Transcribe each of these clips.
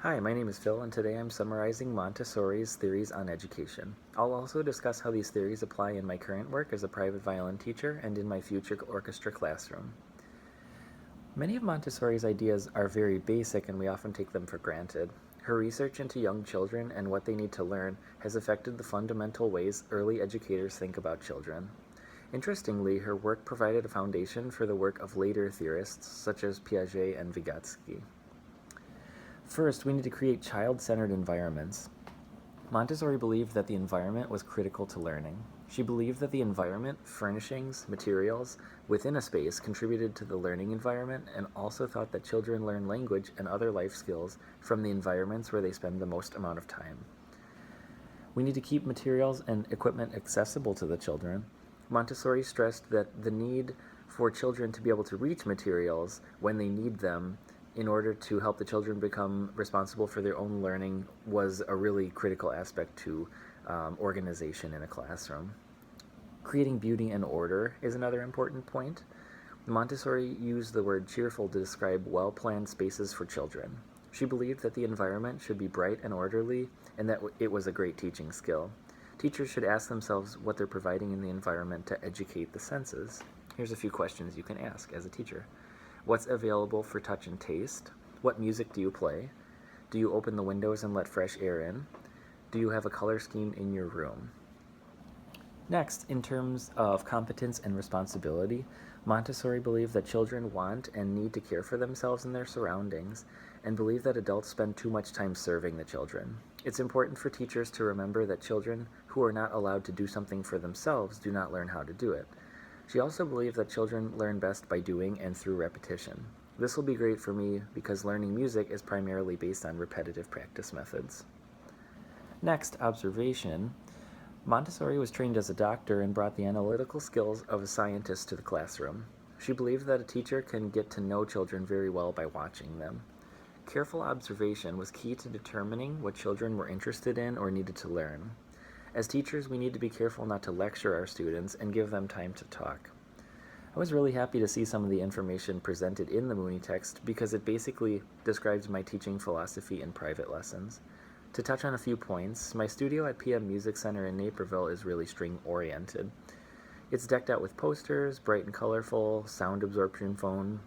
Hi, my name is Phil, and today I'm summarizing Montessori's theories on education. I'll also discuss how these theories apply in my current work as a private violin teacher and in my future orchestra classroom. Many of Montessori's ideas are very basic and we often take them for granted. Her research into young children and what they need to learn has affected the fundamental ways early educators think about children. Interestingly, her work provided a foundation for the work of later theorists such as Piaget and Vygotsky. First, we need to create child-centered environments. Montessori believed that the environment was critical to learning. She believed that the environment, furnishings, materials within a space contributed to the learning environment and also thought that children learn language and other life skills from the environments where they spend the most amount of time. We need to keep materials and equipment accessible to the children. Montessori stressed that the need for children to be able to reach materials when they need them in order to help the children become responsible for their own learning was a really critical aspect to organization in a classroom. Creating beauty and order is another important point. Montessori used the word cheerful to describe well-planned spaces for children. She believed that the environment should be bright and orderly and that it was a great teaching skill. Teachers should ask themselves what they're providing in the environment to educate the senses. Here's a few questions you can ask as a teacher. What's available for touch and taste? What music do you play? Do you open the windows and let fresh air in? Do you have a color scheme in your room? Next, in terms of competence and responsibility, Montessori believed that children want and need to care for themselves and their surroundings, and believed that adults spend too much time serving the children. It's important for teachers to remember that children who are not allowed to do something for themselves do not learn how to do it. She also believed that children learn best by doing and through repetition. This will be great for me because learning music is primarily based on repetitive practice methods. Next, observation. Montessori was trained as a doctor and brought the analytical skills of a scientist to the classroom. She believed that a teacher can get to know children very well by watching them. Careful observation was key to determining what children were interested in or needed to learn. As teachers, we need to be careful not to lecture our students and give them time to talk. I was really happy to see some of the information presented in the Mooney text because it basically describes my teaching philosophy in private lessons. To touch on a few points, my studio at PM Music Center in Naperville is really string-oriented. It's decked out with posters, bright and colorful, sound absorption foam,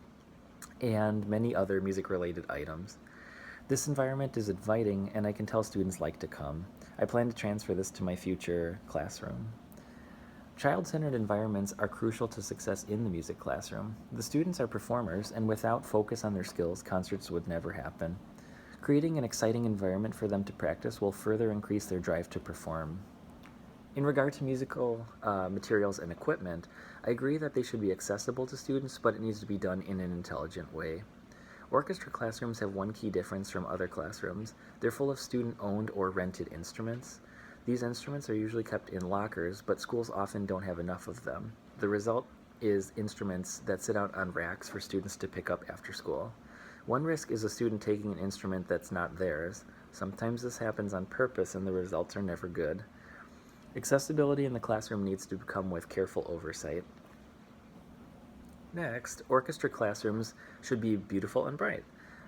and many other music-related items. This environment is inviting, and I can tell students like to come. I plan to transfer this to my future classroom. Child-centered environments are crucial to success in the music classroom. The students are performers, and without focus on their skills, concerts would never happen. Creating an exciting environment for them to practice will further increase their drive to perform. In regard to musical materials and equipment, I agree that they should be accessible to students, but it needs to be done in an intelligent way. Orchestra classrooms have one key difference from other classrooms. They're full of student-owned or rented instruments. These instruments are usually kept in lockers, but schools often don't have enough of them. The result is instruments that sit out on racks for students to pick up after school. One risk is a student taking an instrument that's not theirs. Sometimes this happens on purpose and the results are never good. Accessibility in the classroom needs to come with careful oversight. Next, orchestra classrooms should be beautiful and bright.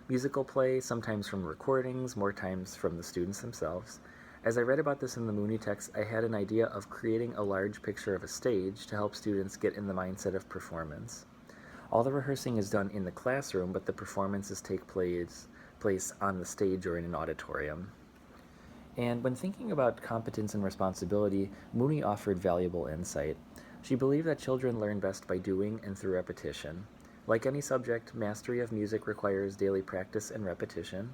Musical play, sometimes from recordings, more times from the students themselves. As I read about this in the Mooney text, I had an idea of creating a large picture of a stage to help students get in the mindset of performance. All the rehearsing is done in the classroom, but the performances take place on the stage or in an auditorium. And when thinking about competence and responsibility, Mooney offered valuable insight. She believed that children learn best by doing and through repetition. Like any subject, mastery of music requires daily practice and repetition.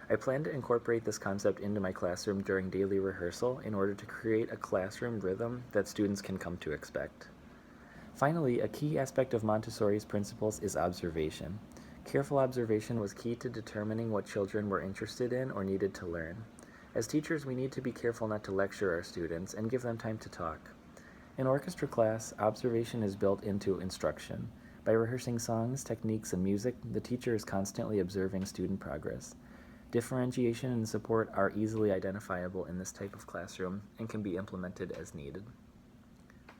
I plan to incorporate this concept into my classroom during daily rehearsal in order to create a classroom rhythm that students can come to expect. Finally, a key aspect of Montessori's principles is observation. Careful observation was key to determining what children were interested in or needed to learn. As teachers, we need to be careful not to lecture our students and give them time to talk. In orchestra class, observation is built into instruction. By rehearsing songs, techniques, and music, the teacher is constantly observing student progress. Differentiation and support are easily identifiable in this type of classroom and can be implemented as needed.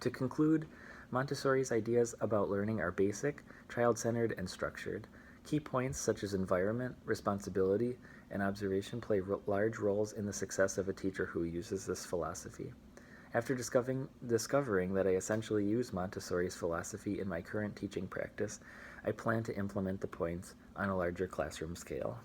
To conclude, Montessori's ideas about learning are basic, child-centered, and structured. Key points such as environment, responsibility, and observation play large roles in the success of a teacher who uses this philosophy. After discovering that I essentially use Montessori's philosophy in my current teaching practice, I plan to implement the points on a larger classroom scale.